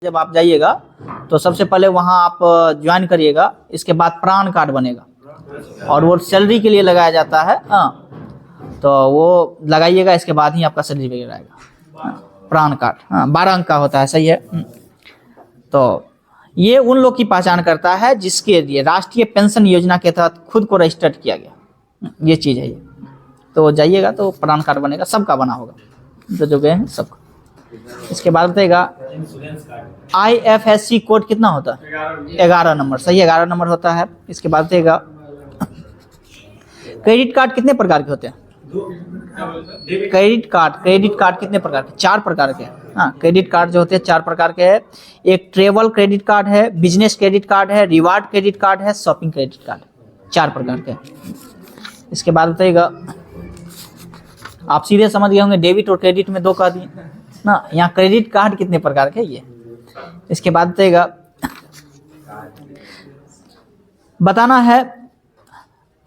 जब आप जाइएगा तो सबसे पहले वहाँ आप ज्वाइन करिएगा, इसके बाद प्राण कार्ड बनेगा और वो सैलरी के लिए लगाया जाता है। हाँ, तो वो लगाइएगा, इसके बाद ही आपका सैलरी वगैरह आएगा। प्राण कार्ड, हाँ, 12 अंक का होता है, सही है। तो ये उन लोग की पहचान करता है जिसके लिए राष्ट्रीय पेंशन योजना के तहत खुद को रजिस्टर्ड किया गया, ये चीज़ है ये। तो जाइएगा तो प्राण कार्ड बनेगा, सबका बना होगा, जो गए हैं सबका। इसके बाद बताएगा IFSC कोड कितना होता है? 11 नंबर, सही है, 11 नंबर होता है। इसके बाद बताएगा क्रेडिट कार्ड कितने प्रकार के होते हैं? क्रेडिट कार्ड कितने प्रकार के? 4 प्रकार के। हाँ, क्रेडिट कार्ड जो होते हैं 4 प्रकार के हैं। एक ट्रेवल क्रेडिट कार्ड है, बिजनेस क्रेडिट कार्ड है, रिवार्ड क्रेडिट कार्ड है, शॉपिंग क्रेडिट कार्ड, 4 प्रकार के। इसके बाद बताइएगा, आप सीधे समझ गए होंगे, डेबिट और क्रेडिट में 2 कह दिए ना। यहाँ क्रेडिट कार्ड कितने प्रकार के ये। इसके बाद बताइएगा, बताना है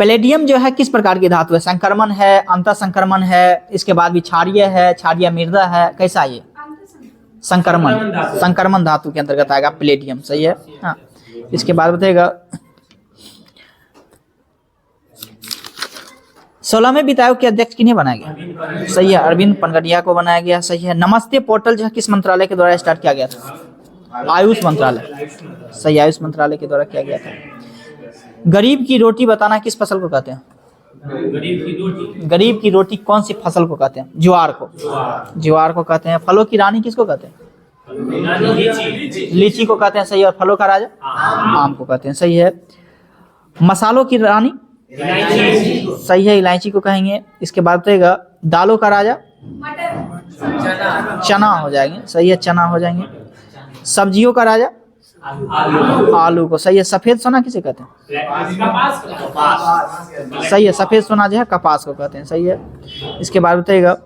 पैलेडियम जो है किस प्रकार की धातु है? संक्रमण है, अंतः संक्रमण है, इसके बाद भी क्षारीय है, क्षारीय मृदा है, कैसा ये? संक्रमण धातु के अंतर्गत आएगा पैलेडियम, सही है। हाँ, इसके बाद बताइएगा 16वें वित्त आयोग के अध्यक्ष किन्हें बनाया गया? सही है, अरविंद पनगडिया को बनाया गया, सही है। नमस्ते पोर्टल जो है किस मंत्रालय के द्वारा स्टार्ट किया गया था? आयुष मंत्रालय, सही, आयुष मंत्रालय के द्वारा किया गया था। गरीब की रोटी बताना किस फसल को कहते हैं? गरीब की रोटी कौन सी फसल को कहते हैं? ज्वार को, ज्वार को कहते हैं। फलों की रानी किसको कहते हैं? लीची को कहते हैं, सही है। और फलों का राजा? आम को कहते हैं, सही है। मसालों की रानी? सही है, इलायची को कहेंगे। इसके बाद बताइएगा दालों का राजा? चना हो जाएंगे, सही है, चना हो जाएंगे। सब्जियों का राजा? आलू को, सही है। सफेद सोना किसे कहते हैं? सही है, सफेद सोना जो है कपास को कहते हैं, सही है। इसके बाद बताइएगा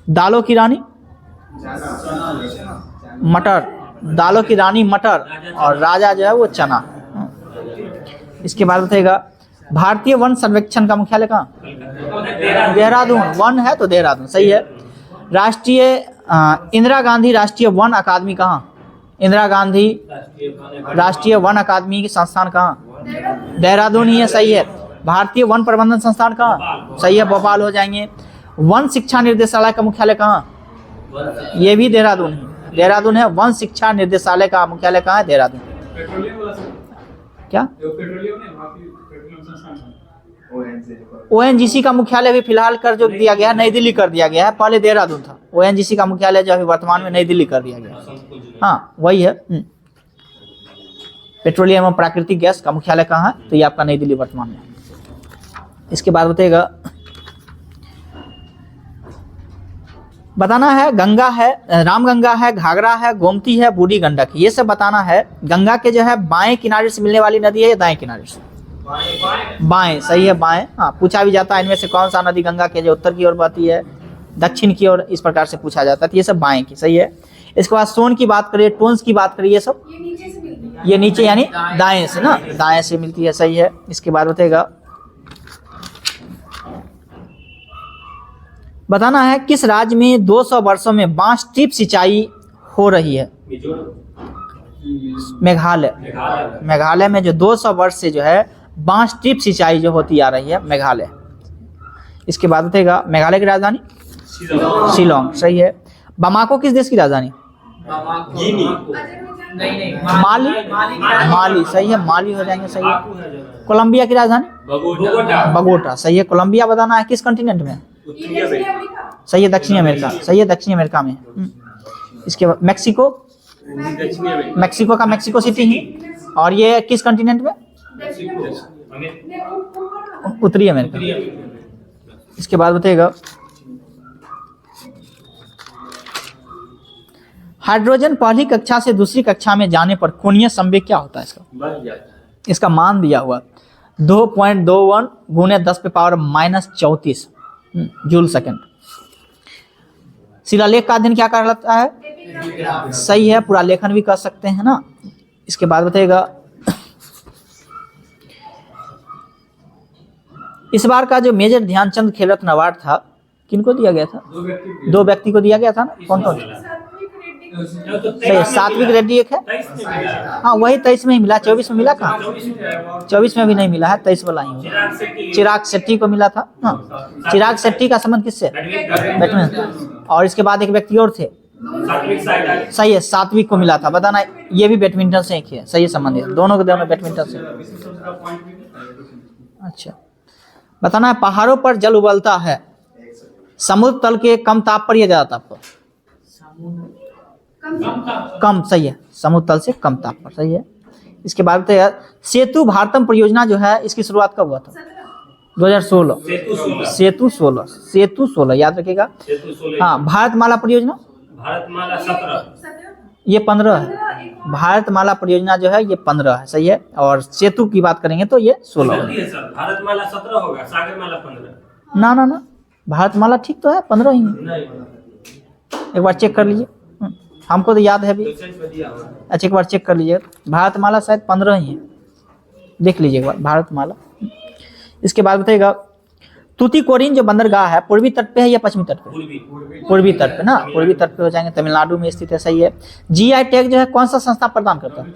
दालों की रानी? मटर, दालों की रानी मटर और राजा जो है वो चना। इसके बाद बताइएगा भारतीय वन सर्वेक्षण का मुख्यालय कहाँ? देहरादून, वन है तो देहरादून, सही है। राष्ट्रीय इंदिरा गांधी राष्ट्रीय वन अकादमी कहाँ? इंदिरा गांधी राष्ट्रीय वन अकादमी की संस्थान कहाँ? देहरादून ही है, सही है। भारतीय वन प्रबंधन संस्थान कहाँ? सही है, भोपाल हो जाएंगे। वन शिक्षा निर्देशालय का मुख्यालय कहाँ? ये भी देहरादून है, देहरादून है। वन शिक्षा निर्देशालय का मुख्यालय कहाँ है? देहरादून। क्या? ONGC का मुख्यालय भी फिलहाल कर जो दिया गया है, नई दिल्ली कर दिया गया है, पहले देहरादून था। ONGC का मुख्यालय जो अभी वर्तमान में नई दिल्ली कर दिया गया है। हाँ, वही है। पेट्रोलियम और प्राकृतिक गैस का मुख्यालय कहाँ है? तो ये आपका नई दिल्ली वर्तमान में। इसके बाद बताइएगा, बताना है गंगा है, रामगंगा है, घाघरा है, गोमती है, बूढ़ी गंडक, ये सब बताना है। गंगा के जो है बाएं किनारे से मिलने वाली नदी है या दाएं किनारे से? बाएं, सही है, बाएं। हाँ, पूछा भी जाता है इनमें से कौन सा नदी गंगा के जो उत्तर की ओर बहती है, दक्षिण की ओर, इस प्रकार से पूछा जाता है। तो ये सब बाएं की, सही है। इसके बाद सोन की बात करिए, टोन्स की बात करिए, सब ये नीचे यानी दाएं से ना, दाएं से मिलती है, सही है। इसके बाद बताइएगा, बताना है किस राज्य में 200 वर्षों में बांस टिप सिंचाई हो रही है? मेघालय, मेघालय में जो 200 वर्ष से जो है बांस टिप सिंचाई जो होती आ रही है, मेघालय। इसके बाद बताइएगा मेघालय की राजधानी? शिलोंग, सही है। बामाको किस देश की राजधानी? माली, माली, सही है, माली हो जाएंगे, सही है। कोलंबिया की राजधानी? बगोटा, सही है। कोलंबिया बताना है किस कॉन्टिनेंट में? सही है, दक्षिणी अमेरिका, सही है, दक्षिणी अमेरिका में। इसके बाद मेक्सिको, मेक्सिको का मेक्सिको सिटी ही, और ये किस कॉन्टिनेंट में? उत्तरी अमेरिका। इसके बाद बताइएगा हाइड्रोजन पहली कक्षा से दूसरी कक्षा में जाने पर कोणीय संवेग क्या होता है इसका? इसका मान दिया हुआ 2.21 गुने 10⁻⁻34 जूल सेकेंड। शिलालेख का अध्ययन क्या कहलाता है? सही है, पूरा लेखन भी कर सकते हैं ना। इसके बाद बताइएगा इस बार का जो मेजर ध्यानचंद खेल रत्न अवार्ड था किनको दिया गया था? 2 व्यक्ति को दिया गया था ना, कौन कौन? सही है। सात्विक रेड्डी एक है, हाँ वही 23 में ही मिला, 24 में मिला कहाँ, 24 में भी नहीं मिला है, 23 वाला ही होगा। चिराग शेट्टी को मिला था। हाँ, चिराग शेट्टी का संबंध किससे, बैडमिंटन। और इसके बाद एक व्यक्ति और थे, सही है, सात्विक को मिला था। बताना, ये भी बैडमिंटन से एक है, सही है, संबंध है दोनों के दोनों बैडमिंटन से। अच्छा, बताना है पहाड़ों पर जल उबलता है, समुद्र तल के कम ताप पर यह ज्यादा ताप पर, कम, सही है, समुद्र तल से कम ताप पर, सही है। इसके बाद तो यार सेतु भारतम परियोजना जो है इसकी शुरुआत कब हुआ था, 2016, सेतु 16 याद रखिएगा। हाँ, भारतमाला परियोजना, भारतमाला 17, ये 15 है। भारतमाला परियोजना जो है ये 15 है, सही है। और सेतु की बात करेंगे तो ये 16 है। भारतमाला 17 होगा, सागरमाला 15। ना, भारतमाला ठीक तो है, 15 ही है। एक बार चेक कर लीजिए, हमको तो याद है अभी। अच्छा, एक बार चेक कर लीजिए, भारतमाला शायद 15 ही है, देख लीजिए एक बार भारतमाला। इसके बाद बताइएगा तूतीकोरिन जो बंदरगाह है पूर्वी तट पे है या पश्चिमी तट पे, पूर्वी तट पे ना, पूर्वी तट पे हो जाएंगे, तमिलनाडु में स्थित है, सही है। जीआई टैग जो है कौन सा संस्था प्रदान करता है,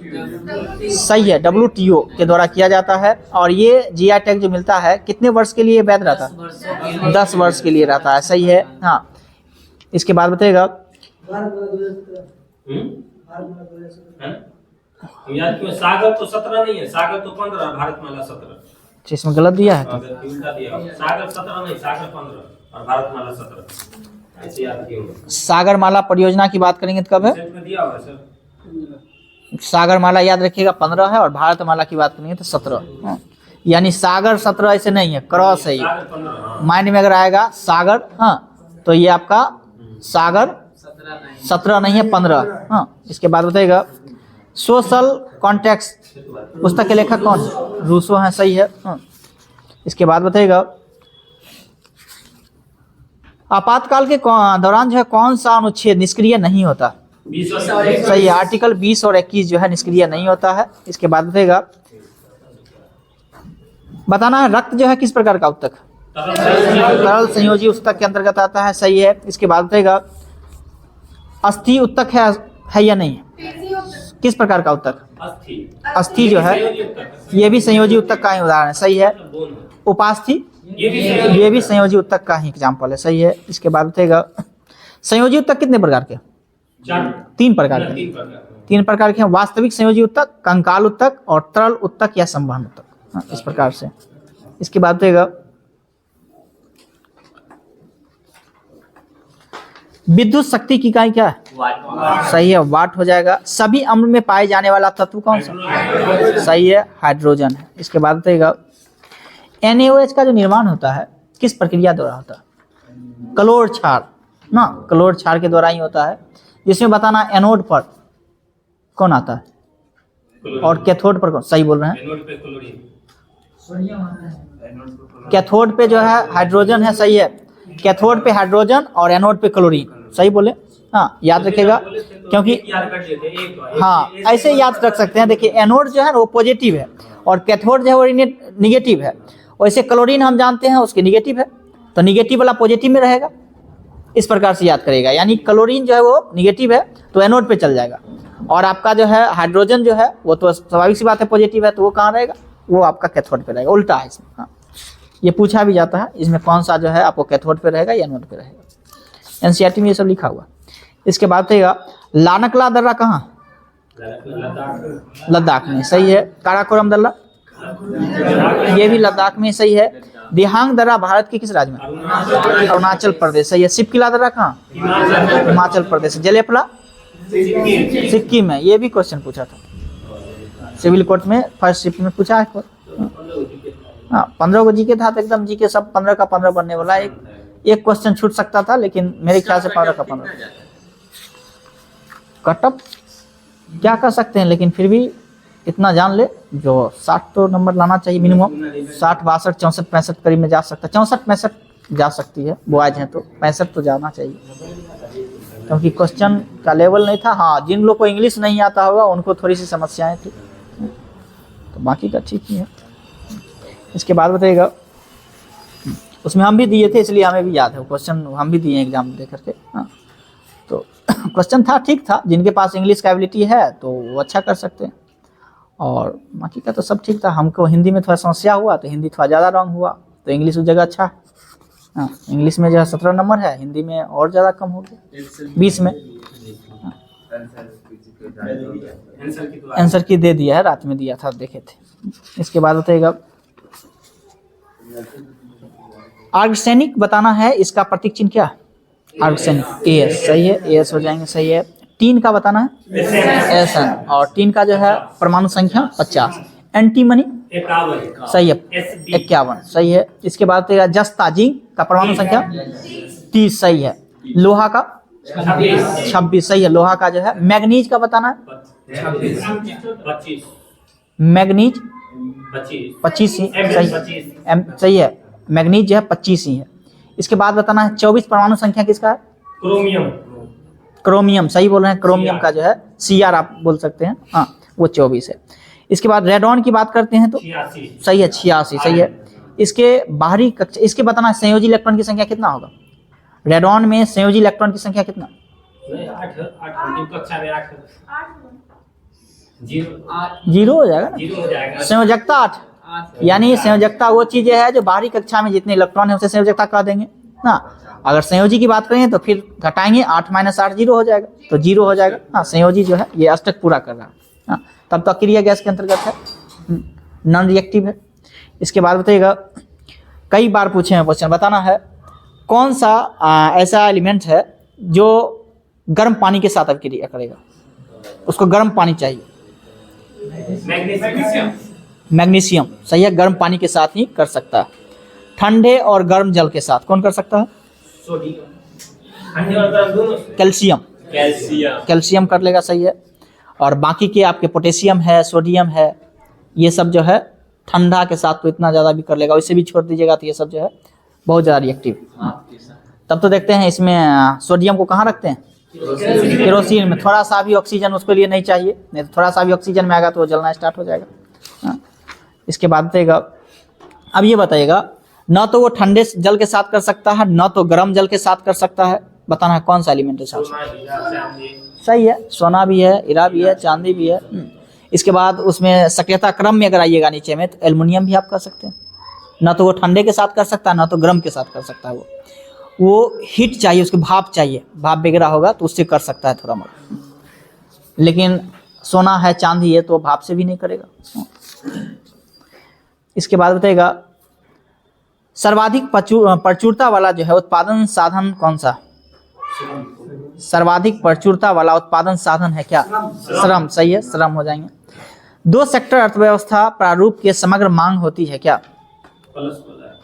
सही है, WTO के द्वारा किया जाता है। और ये जीआई टैग जो मिलता है कितने वर्ष के लिए वैध रहता है, 10 वर्ष के लिए रहता है, सही है। हाँ, इसके बाद बताइएगा सागर तो 17 नहीं है, सागर तो 15, भारतमाला 17। इसमें गलत दिया है तो सागर 17 नहीं, सागर 15 और भारतमाला 17, ऐसे याद किए होंगे। सागरमाला परियोजना की बात करेंगे तो कब है, दिया हुआ सर, सागरमाला याद रखिएगा 15 है, और भारतमाला की बात करेंगे तो 17। यानी सागर 17 ऐसे नहीं है, क्रॉस है ये, माइंड में अगर आएगा सागर, हाँ तो ये आपका सागर 17 नहीं है, 15। हाँ, इसके बाद बताइएगा सोशल कॉन्टेक्स्ट पुस्तक के लेखक कौन, रूसो हैं, सही है। हाँ, इसके बाद बताइएगा आपातकाल के दौरान जो है कौन सा अनुच्छेद निष्क्रिय नहीं होता, सही है, आर्टिकल 20 और 21 जो है निष्क्रिय नहीं होता है। इसके बाद बताइएगा बताना है रक्त जो है किस प्रकार का उत्तक, तरल संयोजी उत्तक के अंतर्गत आता है, सही है। इसके बाद बताइएगा अस्थि उत्तक है या नहीं, किस प्रकार का उत्तक, अस्थि जो है ये भी संयोजी उत्तक का ही उदाहरण है, सही है। उपास्थि ये भी संयोजी उत्तक का ही एग्जाम्पल है, सही है। इसके बाद बताइएगा संयोजी उत्तक कितने प्रकार के, 3 प्रकार के, 3 प्रकार के हैं, वास्तविक संयोजी उत्तक, कंकाल उत्तक और तरल उत्तक या संवहन उत्तक। हाँ, इस प्रकार से। इसके बाद बताइएगा विद्युत शक्ति की इकाई क्या है, सही है, वाट हो जाएगा। सभी अम्ल में पाए जाने वाला तत्व कौन सा, सही है, हाइड्रोजन है। इसके बाद बताइएगा NaOH का जो निर्माण होता है किस प्रक्रिया द्वारा होता है, क्लोर क्षार ना, क्लोर क्षार के द्वारा ही होता है। जिसमें बताना एनोड पर कौन आता है और कैथोड पर कौन, सही बोल रहे हैं, कैथोड पे जो है हाइड्रोजन है, सही है, कैथोड पे हाइड्रोजन और एनोड पे क्लोरीन, सही बोले। हाँ, याद रखिएगा क्योंकि हाँ ऐसे याद रख सकते हैं। देखिए एनोड जो है वो पॉजिटिव है और कैथोड जो है वो निगेटिव है, वैसे क्लोरीन हम जानते हैं उसके निगेटिव है, तो निगेटिव वाला पॉजिटिव में रहेगा, इस प्रकार से याद करेगा। यानी क्लोरीन जो है वो निगेटिव है तो एनोड पे चल जाएगा, और आपका जो है हाइड्रोजन जो है वो तो स्वाभाविक सी बात है पॉजिटिव है, तो वो कहाँ रहेगा, वो आपका कैथोड पे रहेगा, उल्टा है इसमें। हाँ, ये पूछा भी जाता है इसमें कौन सा जो है आपको कैथोड पे रहेगा या एनोड पे रहेगा, NCERT में ये सब लिखा हुआ। इसके बाद बताइएगा लानकला दर्रा कहाँ, लद्दाख में, सही है। काराकोरम दर्रा ये भी लद्दाख में, सही है। दिहांग दर्रा भारत के किस राज्य में, अरुणाचल प्रदेश, सही है। सिपकिला दर्रा कहाँ, हिमाचल प्रदेश। जलेपला सिक्किम में, ये भी क्वेश्चन पूछा था सिविल कोर्ट में, फर्स्ट शिफ्ट में पूछा है। हाँ, 15 को जीके था तो एकदम जीके सब 15 का 15 बनने वाला, एक क्वेश्चन छूट सकता था, लेकिन मेरे ख्याल से 15 का 15 कटअप क्या कर सकते हैं, लेकिन फिर भी इतना जान ले जो 60 तो नंबर लाना चाहिए मिनिमम, 60, 62, 64, 65 करीब में जा सकता है, 64, 65 जा सकती है, बॉयज हैं तो 65 तो जाना चाहिए, क्योंकि क्वेश्चन का लेवल नहीं था। हाँ, जिन लोग को इंग्लिश नहीं आता होगा उनको थोड़ी सी समस्याएं थी, तो बाकी का ठीक ही है। इसके बाद बताइएगा उसमें हम भी दिए थे इसलिए हमें भी याद है क्वेश्चन, हम भी दिए एग्जाम दे करके। हाँ, तो क्वेश्चन था, ठीक था, जिनके पास इंग्लिश का एबिलिटी है तो वो अच्छा कर सकते हैं, और बाकी का तो सब ठीक था। हमको हिंदी में थोड़ा समस्या हुआ तो हिंदी थोड़ा ज़्यादा रॉन्ग हुआ, तो इंग्लिश उस जगह अच्छा है। हाँ, इंग्लिश में जो है 17 नंबर है, हिंदी में और ज़्यादा कम हो गया 20 में। आंसर की दे दिया है, रात में दिया था, देखे थे। इसके बाद बताइएगा आर्गसैनिक बताना है, इसका प्रतीक चिन्ह क्या है? आर्गसैनिक एस, सही है, एस हो जाएंगे, सही है। टीन का बताना है एसएन, और टीन का जो है परमाणु संख्या 50। एंटीमनी 51, सही है, 51 सही है। इसके बाद बताइएगा जस्ता, जिंक का परमाणु संख्या 30 सही है। लोहा का 26 सही है, लोहा का जो है। मैग्नीज का बताना है 25, मैग्नीज 25 ही सही है, मैग्नीज जो है 25 ही है। इसके बाद बताना है 24 परमाणु संख्या किसका है? क्रोमियम सही बोल रहे हैं, क्रोमियम का जो है CR आप बोल सकते हैं, हाँ वो 24 है। इसके बाद रेडॉन की बात करते हैं तो सही है, 86 सही है। इसके बाहरी कक्षा, इसके बताना है संयोजी इलेक्ट्रॉन की संख्या कितना होगा? रेडॉन में संयोजी इलेक्ट्रॉन की संख्या कितना? 0 हो जाएगा ना, संयोजकता 8, यानी संयोजकता वो चीजें है जो बाहरी कक्षा में जितने इलेक्ट्रॉन है उसे संयोजकता कह देंगे ना। अगर संयोजी की बात करें तो फिर घटाएंगे, 8 - 8 0 हो जाएगा, तो 0 हो जाएगा। हाँ, संयोजी जो है ये अष्टक पूरा कर रहा है, हाँ, तब तो अक्रिय गैस के अंतर्गत है, नॉन रिएक्टिव है। इसके बाद बताइएगा, कई बार पूछे हैं क्वेश्चन, बताना है कौन सा ऐसा एलिमेंट है जो गर्म पानी के साथ अभिक्रिया करेगा, उसको गर्म पानी चाहिए। मैग्नीशियम सही है, गर्म पानी के साथ ही कर सकता है। ठंडे और गर्म जल के साथ कौन कर सकता है? कैल्शियम, कैल्शियम कर लेगा, सही है। और बाकी के आपके पोटेशियम है, सोडियम है, ये सब जो है ठंडा के साथ तो इतना ज़्यादा भी कर लेगा, वैसे भी छोड़ दीजिएगा तो ये सब जो है बहुत ज़्यादा रिएक्टिव। तब तो देखते हैं इसमें सोडियम को कहाँ रखते हैं? केरोसिन में। थोड़ा सा भी ऑक्सीजन उसके लिए नहीं चाहिए, नहीं तो थोड़ा सा भी ऑक्सीजन में आएगा तो वो जलना स्टार्ट हो जाएगा। हाँ। इसके बाद बताइएगा, अब ये बताइएगा, न तो वो ठंडे जल के साथ कर सकता है, न तो गर्म जल के साथ कर सकता है, बताना है कौन सा एलिमेंट है? सही है, सोना भी है, हीरा भी है, चांदी भी है। इसके बाद उसमें सक्रियता क्रम में अगर आइएगा नीचे में तो एल्युमिनियम भी आप कर सकते हैं। ना तो वो ठंडे के साथ कर सकता है, ना तो गर्म के साथ कर सकता है। वो हीट चाहिए, उसकी भाप चाहिए, भाप वगैरह होगा तो उससे कर सकता है थोड़ा मोड़ा, लेकिन सोना है, चांदी है, तो भाप से भी नहीं करेगा। इसके बाद बताइएगा, सर्वाधिक प्रचुरता वाला जो है उत्पादन साधन कौन सा? सर्वाधिक प्रचुरता वाला उत्पादन साधन है क्या? श्रम, सही है, श्रम हो जाएंगे। 2 सेक्टर अर्थव्यवस्था प्रारूप के समग्र मांग होती है क्या?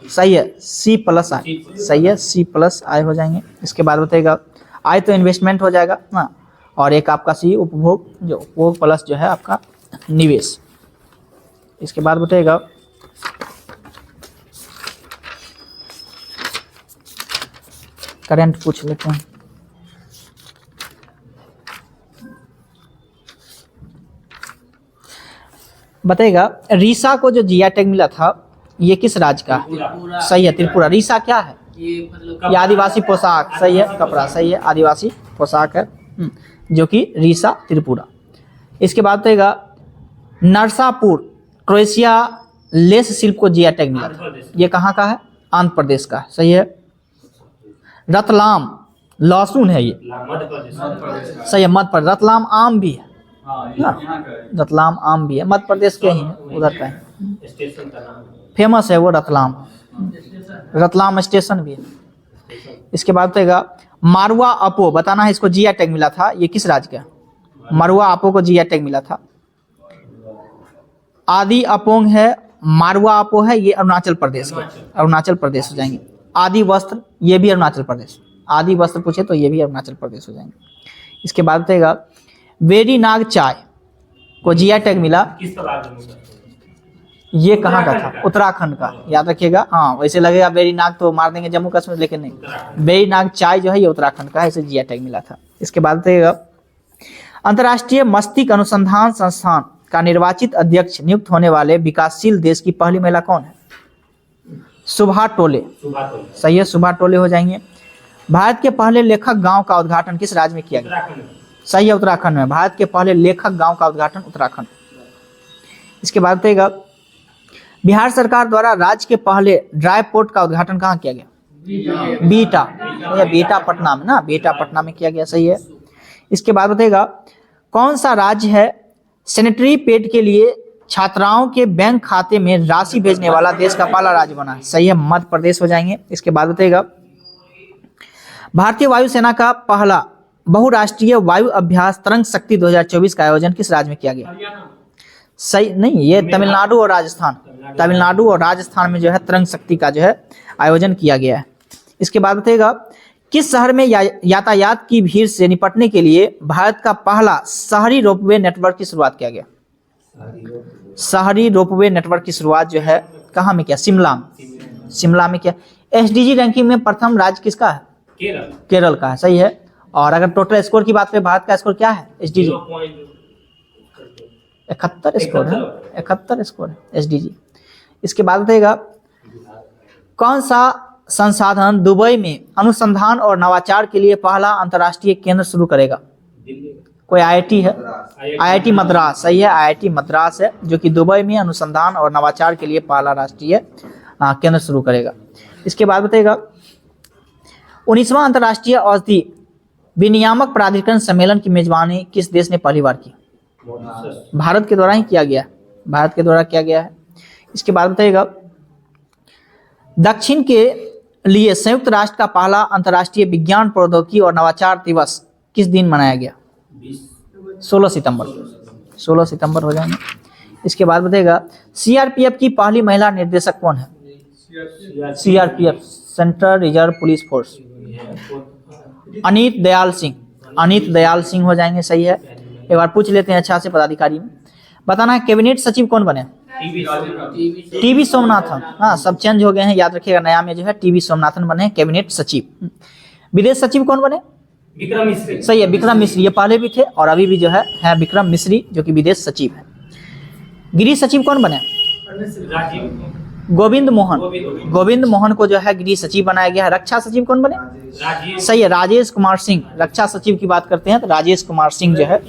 सही है, C+I, सही है, C+I हो जाएंगे। इसके बाद बताइएगा, I तो इन्वेस्टमेंट हो जाएगा ना, और एक आपका C उपभोग, जो उपभोग प्लस जो है आपका निवेश। इसके बाद बताइएगा, करंट पूछ लेते हैं। बताइएगा, रीसा को जो जीआई टैग मिला था ये किस राज्य का? सही है, त्रिपुरा। रीसा क्या है? ये आदिवासी पोशाक, सही है, कपड़ा, सही है, आदिवासी पोशाक है, जो कि रीसा त्रिपुरा। इसके बाद बताइएगा, नरसापुर क्रोएशिया लेस शिल्प को जीआई टैग मिला था, ये कहाँ का है? आंध्र प्रदेश का, सही है। रतलाम लहसुन है, ये सही है, मध्य प्रदेश। रतलाम आम भी है ना, रतलाम आम भी है, मध्य प्रदेश के ही है, उधर का है, फेमस है वो रतलाम, रतलाम स्टेशन भी है। इसके बाद बताइएगा, मारवा अपो, बताना है इसको जीआई टैग मिला था, ये किस राज्य का? मारवा अपो को जीआई टैग मिला था। आदि अपोंग है, मारवा अपो है, ये अरुणाचल प्रदेश का, अरुणाचल प्रदेश हो जाएंगे। आदि वस्त्र, ये भी अरुणाचल प्रदेश, आदि वस्त्र पूछे तो ये भी अरुणाचल प्रदेश हो जाएंगे। इसके बाद बताइएगा, वेरी नाग चाय को जीआई टैग मिला, ये कहाँ का था? उत्तराखंड का, याद रखिएगा। हाँ, वैसे लगेगा वेरी नाग तो मार देंगे जम्मू कश्मीर, लेकिन नहीं, वेरी नाग चाय जो है ये उत्तराखंड का है, इसे जीआई टैग मिला था। इसके बाद बताइएगा, अंतर्राष्ट्रीय मस्तिष्क अनुसंधान संस्थान का निर्वाचित अध्यक्ष नियुक्त होने वाले विकासशील देश की पहली महिला कौन है? सुभा टोले, सही है, सुभा टोले हो जाएंगे। भारत के पहले लेखक गांव का उद्घाटन किस राज्य में किया गया? उत्तराखंड। सही है, उत्तराखंड में। भारत के पहले लेखक गांव का उद्घाटन उत्तराखंड। इसके बाद बताइएगा, बिहार सरकार द्वारा राज्य के पहले ड्राई पोर्ट का उद्घाटन कहाँ किया गया? बीटा, या बीटा पटना में ना, बीटा पटना में किया गया। सही है। इसके बाद बताइएगा, कौन सा राज्य है सैनिटरी पैड के लिए छात्राओं के बैंक खाते में राशि भेजने वाला देश का पहला राज्य बना है? सही है, मध्य प्रदेश हो जाएंगे। इसके बाद बताइएगा, भारतीय वायुसेना का पहला बहुराष्ट्रीय वायु अभ्यास तरंग शक्ति 2024 का आयोजन किस राज्य में किया गया? सही नहीं, ये तमिलनाडु और राजस्थान, तमिलनाडु और राजस्थान में जो है तरंग शक्ति का जो है आयोजन किया गया है। इसके बाद बताइएगा, किस शहर में यातायात की भीड़ से निपटने के लिए भारत का पहला शहरी रोपवे नेटवर्क की शुरुआत किया गया? शहरी रोपवे नेटवर्क की शुरुआत जो है कहाँ में किया? शिमला में। शिमला में किया। एसडीजी रैंकिंग में प्रथम राज्य किसका है? केरल का है। सही है। और अगर टोटल स्कोर की बात करें, भारत का स्कोर क्या है एसडीजी? 71 स्कोर है, 71 स्कोर है एसडीजी। इसके बाद बताइएगा, कौन सा संसाधन दुबई में अनुसंधान और नवाचार के लिए पहला अंतर्राष्ट्रीय केंद्र शुरू करेगा? कोई आईआईटी है? आईआईटी मद्रास। सही है, आईआईटी मद्रास है जो कि दुबई में अनुसंधान और नवाचार के लिए पहला राष्ट्रीय केंद्र शुरू करेगा। इसके बाद बताइएगा, 19वां अंतर्राष्ट्रीय औषधि विनियामक प्राधिकरण सम्मेलन की मेजबानी किस देश ने पहली बार की? भारत के द्वारा ही किया गया, भारत के द्वारा किया गया है। इसके बाद बताइएगा, दक्षिण के लिए संयुक्त राष्ट्र का पहला अंतर्राष्ट्रीय विज्ञान प्रौद्योगिकी और नवाचार दिवस किस दिन मनाया गया? 16 सितंबर। 16 सितंबर हो जाएंगे। इसके बाद बताइएगा, सीआरपीएफ की पहली महिला निर्देशक कौन है? CRPF, central reserve police force, Aneet Dayal Singh. Aneet Dayal Singh हो जाएंगे। सही है। एक बार पूछ लेते हैं अच्छा से पदाधिकारी में। बताना है, कैबिनेट सचिव कौन बने? टीवी सोमनाथन। हाँ, सब चेंज हो गए हैं, याद रखिएगा। नया में जो है टीवी सोमनाथन बने कैबिनेट सचिव। विदेश सचिव कौन बने? विक्रम मिश्री। सही है, विक्रम मिश्री। ये पहले भी थे और अभी भी जो है विक्रम मिश्री जो कि विदेश सचिव है। गृह सचिव कौन बने? गोविंद मोहन। गोविंद मोहन को जो है गृह सचिव बनाया गया है। रक्षा सचिव कौन बने? सही है, राजेश कुमार सिंह। रक्षा सचिव की बात करते हैं तो राजेश कुमार सिंह जो है,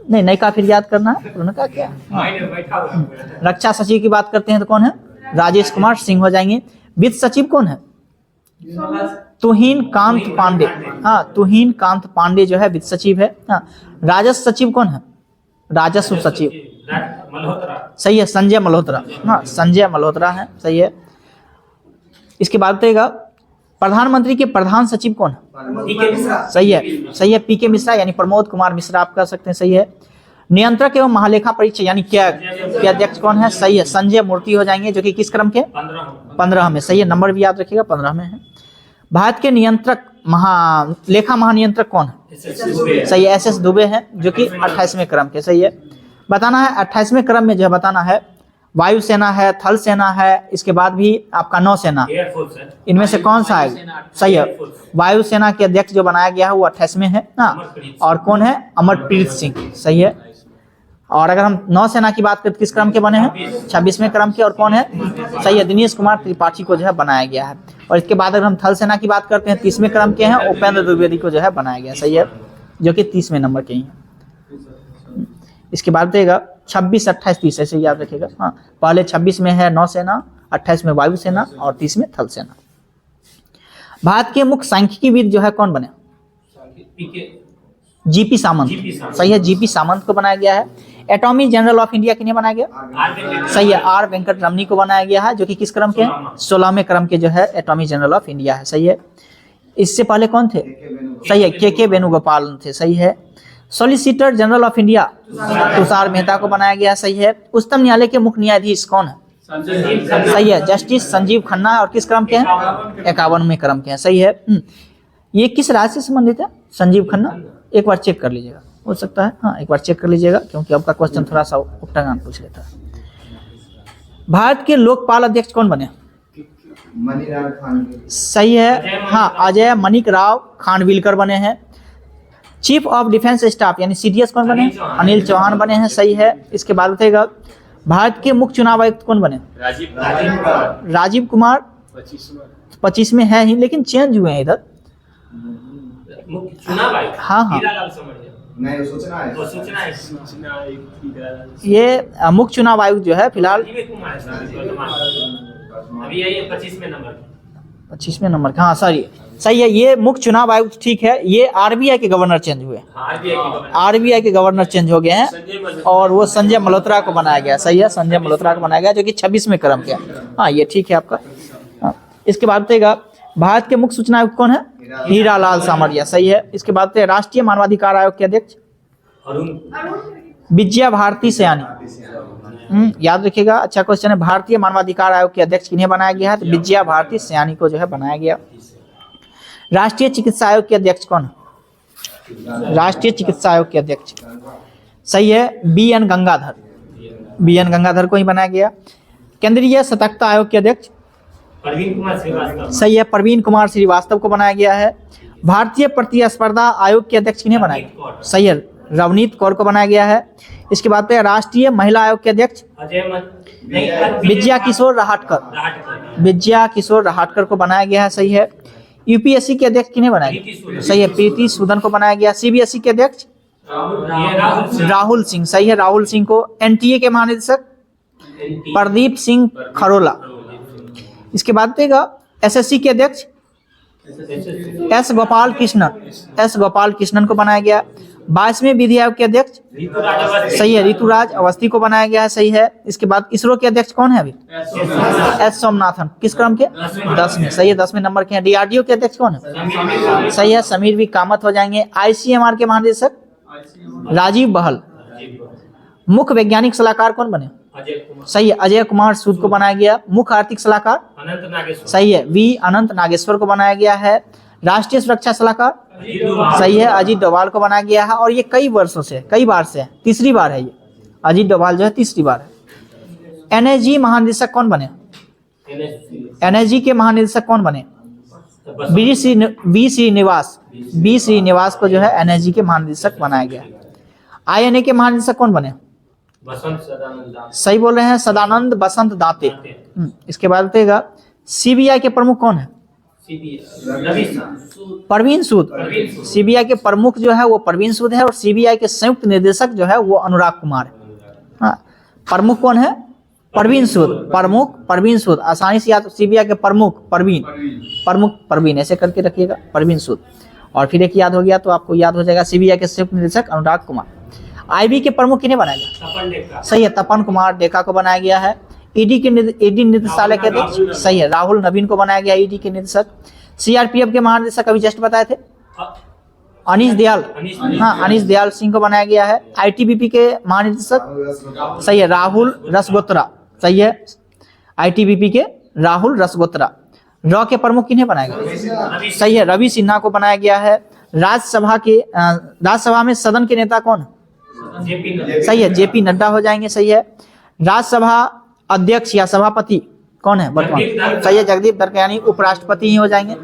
नहीं नई का फिर याद करना है, उन्होंने कहा क्या? रक्षा सचिव की बात करते हैं तो कौन है? राजेश कुमार सिंह हो जाएंगे। वित्त सचिव कौन है? तुहिन कांत पांडे। हाँ, तुहिन कांत पांडे जो है वित्त सचिव है। हाँ, राजस्व सचिव कौन है? राजस्व सचिव। सही है, संजय मल्होत्रा। हाँ, संजय मल्होत्रा है। सही है। इसके बाद बताइएगा, प्रधानमंत्री के प्रधान सचिव कौन है? सही है, सही है, पीके मिश्रा यानी प्रमोद कुमार मिश्रा आप कह सकते हैं। सही है। नियंत्रक एवं महालेखा परीक्षक यानी कैग के अध्यक्ष कौन है? सही है, संजय मूर्ति हो जाएंगे जो कि किस क्रम के? 15 में। सही है, नंबर भी याद रखिएगा, 15 में है। भारत के नियंत्रक लेखा महानियंत्रक कौन है? सही है, एसएस दुबे हैं जो कि 28वें क्रम के। सही है। बताना है 28वें क्रम में जो है बताना है, वायुसेना है, थल सेना है, इसके बाद भी आपका नौसेना, इनमें से कौन सा है? सही है, वायुसेना के अध्यक्ष जो बनाया गया है वो 28वें है ना। और कौन है? अमरप्रीत सिंह। सही है। और अगर हम नौसेना की बात करें तो किस क्रम के बने हैं? 26वें क्रम के। और कौन है? सही है, दिनेश कुमार त्रिपाठी को जो है बनाया गया है। और इसके बाद अगर हम थल सेना की बात करते हैं 30वें क्रम के हैं, उपेंद्र द्विवेदी को जो है बनाया गया। सही है, जो कि 30वें नंबर के ही हैं। इसके बाद देगा 26, 28, 30 ऐसे याद रखिएगा। हाँ, पहले 26 में है नौसेना, 28 में वायुसेना और 30 में थल सेना। भारत के मुख्य सांख्यिकीविद जो है कौन बने? जीपी सामंत। सही है, जीपी सामंत को बनाया गया है। एटॉर्नी जनरल ऑफ इंडिया किन्हें बनाया गया? सही है, आर वेंकट रमनी को बनाया गया है जो कि किस क्रम के हैं? 16वें क्रम के जो है एटॉर्नी जनरल ऑफ इंडिया है। सही है। इससे पहले कौन थे? सही है, के वेणुगोपाल थे। सही है। Solicitor general of India Tushar Mehta को बनाया गया। सही है। उच्चतम न्यायालय के मुख्य न्यायाधीश कौन है? सही है, जस्टिस संजीव खन्ना है। और किस क्रम के हैं? 51वें क्रम के हैं। सही है। ये किस राज्य से संबंधित है संजीव खन्ना? एक बार चेक कर लीजिएगा, हो सकता है। हाँ, एक बार चेक कर लीजिएगा क्योंकि आपका क्वेश्चन थोड़ा सा उल्टा पूछ लेता है। भारत के लोकपाल अध्यक्ष कौन बने? मणिलाल खानविलकर। सही है। हाँ, अजय मणिक राव खानविलकर बने हैं। चीफ ऑफ डिफेंस स्टाफ यानी सीडीएस कौन बने? अनिल चौहान बने हैं। सही है। इसके बाद बताइएगा, भारत के मुख्य चुनाव आयुक्त कौन बने? राजीव कुमार 25 में है ही, लेकिन चेंज हुए हैं इधर। मुख्य चुनाव आयोग। हाँ, हाँ। हीरालाल समरिया। नहीं, सूचना है। वो सूचना है। ये मुख्य चुनाव आयुक्त जो है फिलहाल राजीव कुमार है सर, वर्तमान। अभी यही 25वें नंबर की। 25वें नंबर का, हाँ सही है। ये मुख्य चुनाव आयुक्त ठीक है। ये आरबीआई के गवर्नर चेंज हुए, हाँ, आरबीआई की गवर्नर। आरबीआई के गवर्नर चेंज हो गए हैं संजय मल्होत्रा। और वो संजय मल्होत्रा को बनाया गया। सही है, संजय मल्होत्रा को बनाया गया, जो कि 26वें क्रम के। हाँ, ये ठीक है आपका। हाँ, इसके बाद बताइएगा भारत के मुख्य सूचना आयुक्त कौन है? हीरालाल सामरिया। सही है। इसके बाद बताइए राष्ट्रीय मानवाधिकार आयोग के अध्यक्ष अरुण विजया भारती सयानी। याद रखिएगा, अच्छा क्वेश्चन है। भारतीय मानवाधिकार आयोग के अध्यक्ष किन्हें बनाया गया है? तो विजया भारती सयानी को जो है बनाया गया। राष्ट्रीय चिकित्सा आयोग के अध्यक्ष कौन है? राष्ट्रीय चिकित्सा आयोग के अध्यक्ष सही है BN गंगाधर। BN गंगाधर को ही बनाया गया। केंद्रीय सतर्कता आयोग के अध्यक्ष प्रवीण कुमार श्रीवास्तव। सही है, प्रवीण कुमार श्रीवास्तव को बनाया गया है। भारतीय प्रतिस्पर्धा आयोग के अध्यक्ष किन्हें बनाया गया? सही है, रवनीत कौर को बनाया गया है। इसके बाद पे राष्ट्रीय महिला आयोग के अध्यक्ष विजया किशोर रहाटकर। विजया किशोर रहाटकर को बनाया गया है। सही है। यूपीएससी के अध्यक्ष किन्हें बनाया गया? सही है, प्रीति सूदन को बनाया गया। सीबीएसई के अध्यक्ष राहुल सिंह। सही है, राहुल सिंह को। एनटीए के महानिदेशक प्रदीप सिंह खरोला। इसके बाद देगा एसएससी के अध्यक्ष एस गोपाल कृष्णन को बनाया गया। 22वें विधि आयोग के अध्यक्ष सही है ऋतुराज अवस्थी को बनाया गया है। सही है। इसके बाद इसरो के अध्यक्ष कौन है? अभी एस सोमनाथन। किस क्रम के? 10वें। सही है, 10वें नंबर के हैं। डीआरडीओ के अध्यक्ष कौन है? सही है, समीर वी कामत हो जाएंगे। आईसीएमआर के महानिदेशक राजीव बहल। मुख्य वैज्ञानिक सलाहकार कौन बने? सही है, अजय कुमार सूद को बनाया गया। मुख्य आर्थिक सलाहकार अनंत नागेश्वर। सही है, वी अनंत नागेश्वर को बनाया गया है। राष्ट्रीय सुरक्षा सलाहकार सही है, अजीत डोभाल को बनाया गया है। और ये कई बार से है, तीसरी बार है ये। अजीत डोभाल जो है तीसरी बार है। एनएसजी महानिदेशक कौन बने? एनएसजी के महानिदेशक कौन बने? बी श्रीनिवास को जो है एनएसजी के महानिदेशक बनाया गया। आईएनए के महानिदेशक कौन बने? बसंत सदानंद दास। सही बोल रहे हैं, सदानंद बसंत दाते। इसके बाद बताइएगा सीबीआई के प्रमुख कौन है? परवीन सूद। सीबीआई के प्रमुख जो है वो परवीन सूद है और सीबीआई के संयुक्त निदेशक जो है वो अनुराग कुमार है। हाँ, प्रमुख कौन है? परवीन सूद। प्रमुख परवीन सूद। आसानी से याद, सीबीआई के प्रमुख परवीन ऐसे करके रखिएगा, परवीन सूद। और फिर एक याद हो गया तो आपको याद हो जाएगा सीबीआई के संयुक्त निदेशक अनुराग कुमार। आईबी के प्रमुख किन्हें बनाया गया? सही है, तपन कुमार डेका को बनाया गया है। ईडी निदेशालय के अध्यक्ष सही है, राहुल नवीन को बनाया गया ईडी के निदेशक। सीआरपीएफ के महानिदेशक अभी जस्ट बताए थे अनीश दयाल। हाँ, अनीश दयाल सिंह को बनाया गया है। आईटीबीपी के महानिदेशक सही है, राहुल रसगोत्रा। सही है, आईटीबीपी के राहुल रसगोत्रा। रॉ के प्रमुख किन्हें बनाया गया? सही है, रवि सिन्हा को बनाया गया है। राज्यसभा में सदन के नेता कौन? सही है, जेपी नड्डा हो जाएंगे। सही है। राज्यसभा अध्यक्ष या सभापति कौन है वर्तमान? सही है, जगदीप धनखड़, यानी उपराष्ट्रपति ही हो जाएंगे।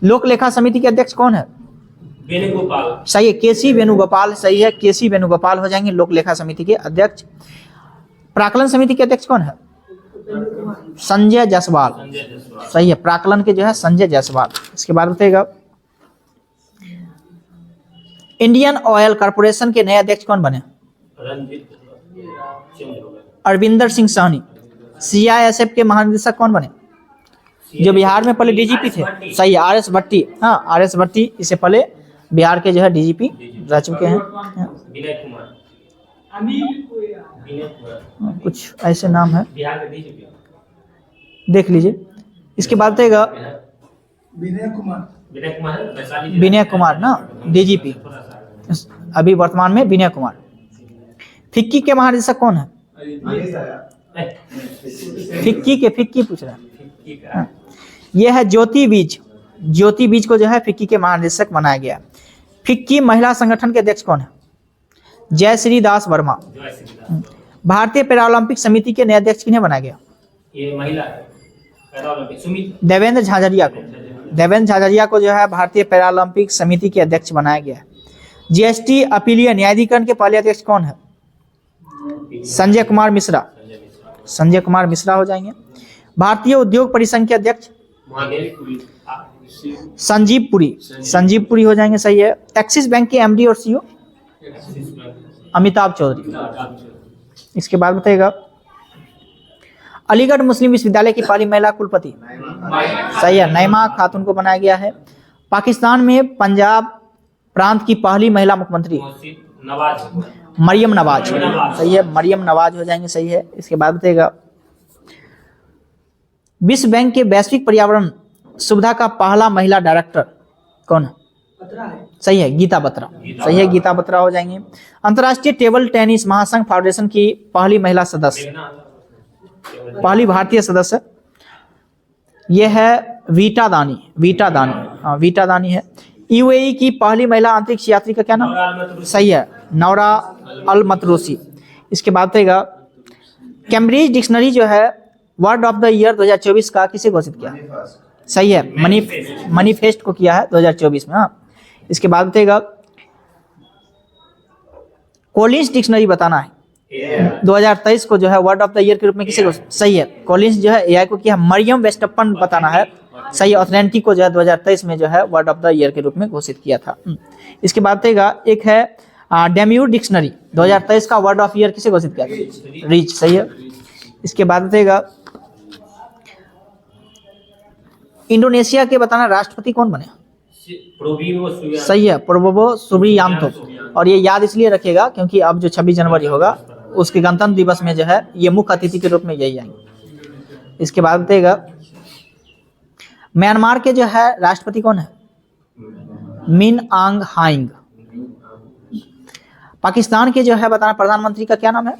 लोक लेखा समिति के अध्यक्ष कौन है? वेणुगोपाल। सही है, केसी वेणुगोपाल। सही है, केसी वेणुगोपाल हो जाएंगे लोक लेखा समिति के अध्यक्ष। प्राक्कलन समिति के अध्यक्ष कौन है? संजय जायसवाल। सही है, प्राक्कलन के जो है संजय जायसवाल। इसके बाद बताइएगा इंडियन ऑयल कॉर्पोरेशन के नए अध्यक्ष कौन बने? अरविंदर सिंह साहनी। सीआईएसएफ के महानिदेशक कौन बने? जो बिहार में पहले डीजीपी थे। सही है, आरएस भट्टी। हाँ, आरएस भट्टी इससे पहले बिहार के जो है डीजीपी रह चुके हैं। विनय कुमार। कुछ ऐसे नाम है, बिहार के डीजीपी देख लीजिए। इसके बाद बताइएगा विनय कुमार ना डीजीपी अभी वर्तमान में विनय कुमार। फिक्की के महानिदेशक कौन है? फिक्की पूछ रहा है। यह है ज्योति बीज को जो है फिक्की के महानिदेशक बनाया गया। फिक्की महिला संगठन के अध्यक्ष कौन है? जयश्री दास वर्मा। भारतीय पैरालंपिक समिति के नए अध्यक्ष किन्हें बनाया गया? ये महिला है, पैरालंपिक समिति। देवेंद्र झाझरिया को जो है भारतीय पैरालंपिक समिति के अध्यक्ष बनाया गया है। जीएसटी अपीलीय न्यायाधिकरण के पहले अध्यक्ष कौन है? संजय कुमार मिश्रा हो जाएंगे। भारतीय उद्योग परिसंघ के अध्यक्ष संजीव पुरी, संजीव पुरी हो जाएंगे, सही है। एक्सिस बैंक के एमडी और सीईओ अमिताभ चौधरी। इसके बाद बताइएगा अलीगढ़ मुस्लिम विश्वविद्यालय की पहली महिला कुलपति, सही है, नईमा खातून को बनाया गया है। पाकिस्तान में पंजाब प्रांत की पहली महिला मुख्यमंत्री मरियम नवाज, सही है, मरियम नवाज हो जाएंगे, सही है। इसके बाद बताइएगा विश्व बैंक के वैश्विक पर्यावरण सुविधा का पहला महिला डायरेक्टर कौन है? सही है, गीता बत्रा, सही है, गीता बत्रा हो जाएंगे। अंतर्राष्ट्रीय टेबल टेनिस महासंघ फाउंडेशन की पहली महिला सदस्य, पहली भारतीय सदस्य, यह है वीटा दानी, वीटा दानी, हाँ वीटा दानी है। यूएई की पहली महिला अंतरिक्ष यात्री का क्या नाम? सही है, नौरा अल मतरूसी। इसके बाद बताइएगा कैम्ब्रिज डिक्शनरी जो है वर्ड ऑफ द ईयर 2024 का किसे घोषित किया? सही है, मनीफेस्ट को किया है 2024 में। हाँ, इसके बाद बताइएगा कॉलिंस डिक्शनरी बताना है 2023 को जो है वर्ड ऑफ द ईयर के रूप में किसे घोषित? सही है, कॉलिंस जो है एआई को किया। मरियम वेस्टप्पन बताना है, सही है, ऑथेंटिक को जो है 2023 में जो है वर्ड ऑफ द ईयर के रूप में घोषित किया था। इसके बाद बताइएगा एक है डेम्यूर डिक्शनरी 2023 का वर्ड ऑफ ईयर किसे घोषित किया? रीच, सही है। इसके बाद बताइएगा इंडोनेशिया के बताना राष्ट्रपति कौन बने? सही है, प्रोबोवो सुबियांतो। और ये याद इसलिए रखिएगा क्योंकि अब जो 26 जनवरी होगा उसके गणतंत्र दिवस में जो है ये मुख्य अतिथि के रूप में यही आएंगे। इसके बाद बताइएगा म्यांमार के जो है राष्ट्रपति कौन है? मिन आंग हाइंग। पाकिस्तान के जो है बताना प्रधानमंत्री का क्या नाम है?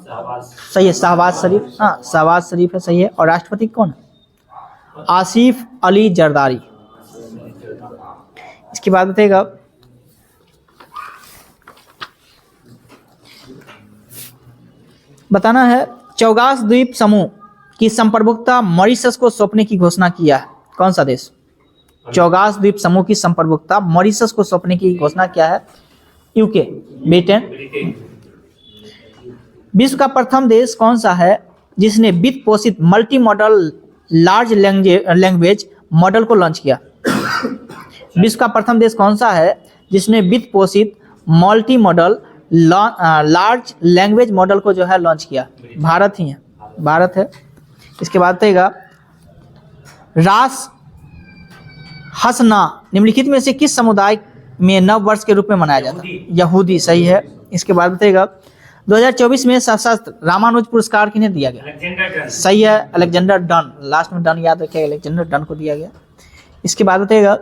सही है, शहबाज शरीफ, हाँ शहबाज शरीफ है, सही है। और राष्ट्रपति कौन है? आसिफ अली जरदारी। इसके बाद बताइएगा बताना है चौगास द्वीप समूह की संप्रभुता मॉरिशस को सौंपने की घोषणा किया है कौन सा देश? चौगास द्वीप समूह की संप्रभुता मॉरिशस को सौंपने की घोषणा किया है यूके, ब्रिटेन। विश्व का प्रथम देश कौन सा है जिसने वित्त पोषित multi modal large language model को लॉन्च किया? विश्व का प्रथम देश कौन सा है जिसने वित्त पोषित multi modal large language model को जो है लॉन्च किया? भारत ही है, भारत है। इसके बाद बताइएगा रास हसना निम्नलिखित में से किस समुदाय में नव वर्ष के रूप में मनाया जाता है? यहूदी, सही है। इसके बाद बताइएगा 2024 में सशस्त्र रामानुज पुरस्कार किन्हें दिया गया? सही है, अलेक्जेंडर डन, लास्ट में डन याद रखिएगा, अलेक्जेंडर डन को दिया गया। इसके बाद बताइएगा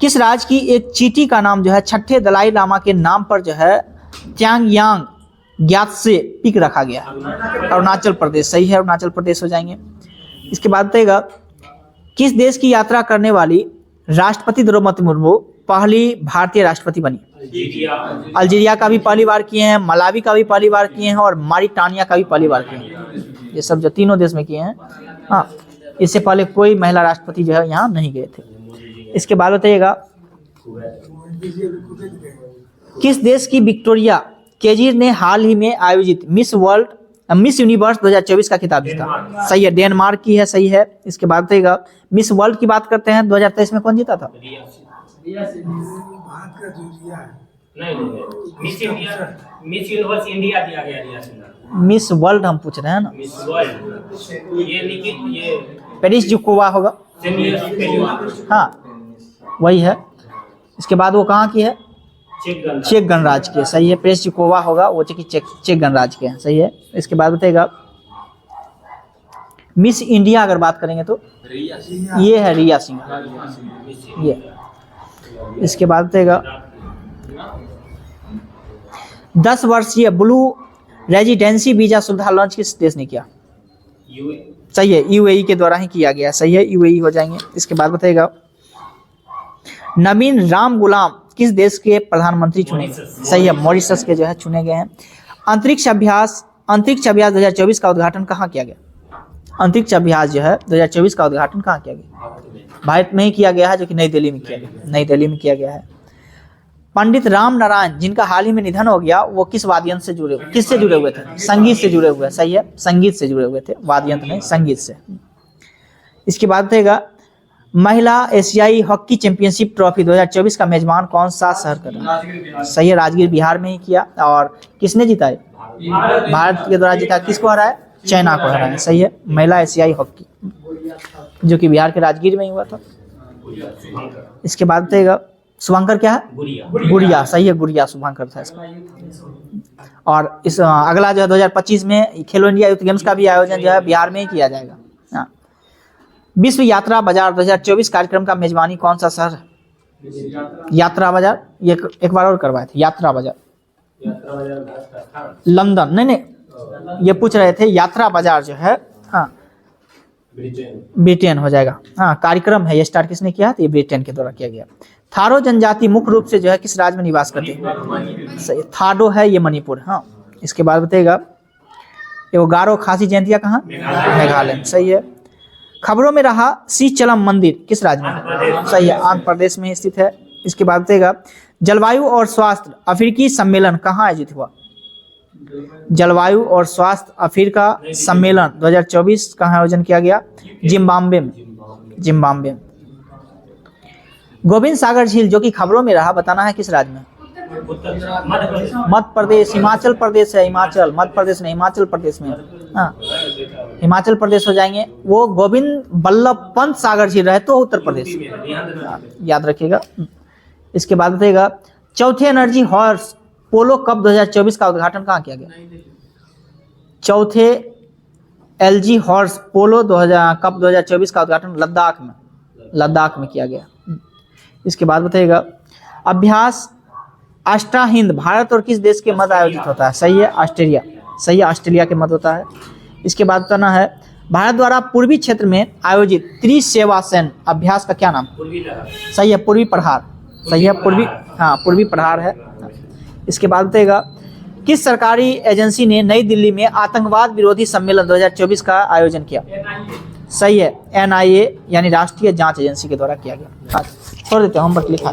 किस राज्य की एक चींटी का नाम जो है छठे दलाई लामा के नाम पर जो है त्यांगयांग ग्यात्से पीक रखा गया? अरुणाचल प्रदेश, सही है, अरुणाचल प्रदेश हो जाएंगे। इसके बाद बताइएगा किस देश की यात्रा करने वाली राष्ट्रपति द्रौपदी मुर्मू पहली भारतीय राष्ट्रपति बनी? अल्जीरिया का भी पहली बार किए हैं, मलावी का भी पहली बार किए हैं और मारिटानिया का भी पहली बार किए हैं। ये सब जो तीनों देश में किए हैं। हाँ, इससे पहले कोई महिला राष्ट्रपति जो है यहाँ नहीं गए थे। इसके बाद बताइएगा किस देश की विक्टोरिया केजीर ने हाल ही में आयोजित मिस यूनिवर्स 2024 का खिताब जीता? सही है, डेनमार्क की है, सही है। इसके बाद बताइएगा मिस वर्ल्ड की बात करते हैं 2023 में कौन जीता था? मिस वर्ल्ड हम पूछ रहे हैं ना, पेरिस जुकोवा होगा, हाँ वही है। इसके बाद वो कहाँ की है? चेक गणराज्य के, सही है, पेरिस जुकोवा होगा, वो चेक गणराज्य के हैं, सही है। इसके बाद बताइएगा मिस इंडिया अगर बात करेंगे तो ये है रिया सिंह, ये। इसके बाद बताइएगा 10 वर्षीय ब्लू रेजिडेंसी वीजा सुविधा लॉन्च किस देश ने किया? सही है, यूएई के द्वारा ही किया गया, सही है, यूएई हो जाएंगे। इसके बाद बताइएगा नवीन राम गुलाम किस देश के प्रधानमंत्री चुने? सही है, मॉरिशस के जो है चुने गए हैं। अंतरिक्ष अभ्यास 2024 का उद्घाटन कहाँ किया गया? अंतरिक्ष अभ्यास जो है 2024 का उद्घाटन कहाँ किया गया? भारत में ही किया गया है, जो कि नई दिल्ली में किया गया, नई दिल्ली में किया गया है। पंडित राम नारायण जिनका हाल ही में निधन हो गया, वो किस वाद्ययंत्र से जुड़े, किससे जुड़े हुए थे? संगीत से जुड़े हुए। सही है, संगीत से जुड़े हुए थे, वाद्ययंत्र नहीं, संगीत से। इसके बाद बताइएगा महिला एशियाई हॉकी चैंपियनशिप ट्रॉफी 2024 का मेजबान कौन सा शहर कर रहा है? सही है, राजगीर बिहार में ही किया। और किसने जीता है? भारत के द्वारा जीता। किसको हराया है? चाइना को हराया है। सही है, महिला एशियाई हॉकी, जो कि बिहार के राजगीर में ही हुआ था। इसके बाद बताइएगा शुभंकर क्या है? गुड़िया। सही है, गुड़िया शुभंकर था इसका। और इस अगला जो है 2025 में खेलो इंडिया यूथ गेम्स का भी आयोजन जो है बिहार में ही किया जाएगा। हाँ। विश्व यात्रा बाजार 2024 कार्यक्रम का मेजबानी कौन सा शहर है? यात्रा बाजार, ये एक बार और करवाए थे। यात्रा बाजार लंदन, नहीं ये पूछ रहे थे यात्रा बाजार जो है, हाँ ब्रिटेन हो जाएगा। हाँ, कार्यक्रम है ये स्टार्ट किसने किया? तो ये ब्रिटेन के द्वारा किया गया। थारो जनजाति मुख्य रूप से जो है किस राज्य में निवास करते हैं? सही, थाडो है ये मणिपुर। हाँ, इसके बाद बताइएगा एगो गारो खासी जयंतिया कहाँ? मेघालय में। सही है। खबरों में रहा श्रीचलम मंदिर किस राज्य में? सही है, आंध्र प्रदेश में स्थित है। इसके बाद बताइएगा जलवायु और स्वास्थ्य अफ्रीकी सम्मेलन कहाँ आयोजित हुआ? जलवायु और स्वास्थ्य अफ्रीका सम्मेलन 2024 कहाँ आयोजन किया गया? जिम्बाब्वे में। जिम्बाब्वे में। गोविंद सागर झील जो कि खबरों में रहा, बताना है किस राज्य में? मध्य प्रदेश, हिमाचल प्रदेश है, हिमाचल, मध्य प्रदेश नहीं, हिमाचल प्रदेश में। हाँ, हिमाचल प्रदेश हो जाएंगे। वो गोविंद बल्लभ पंत सागर झील रहे तो उत्तर प्रदेश, याद रखिएगा। इसके बाद बताइएगा चौथे एनर्जी हॉर्स पोलो कप 2024 का उद्घाटन कहाँ किया गया? चौथे एलजी हॉर्स पोलो कप 2024 का उद्घाटन लद्दाख में किया गया। इसके बाद बताइएगा अभ्यास अष्टाहिंद भारत और किस देश के मध्य आयोजित होता है? सही है, ऑस्ट्रेलिया। सही है, ऑस्ट्रेलिया के मध्य होता है। इसके बाद बताना है भारत द्वारा पूर्वी क्षेत्र में आयोजित त्रिसेवा सैन्य अभ्यास का क्या नाम? सही है, पूर्वी प्रहार। सही है, पूर्वी, हाँ पूर्वी प्रहार है। इसके बाद बताइएगा किस सरकारी एजेंसी ने नई दिल्ली में आतंकवाद विरोधी सम्मेलन 2024 का आयोजन किया? सही है, NIA यानी राष्ट्रीय जांच एजेंसी के द्वारा किया गया। छोड़ देते हैं, होमवर्क लिखा।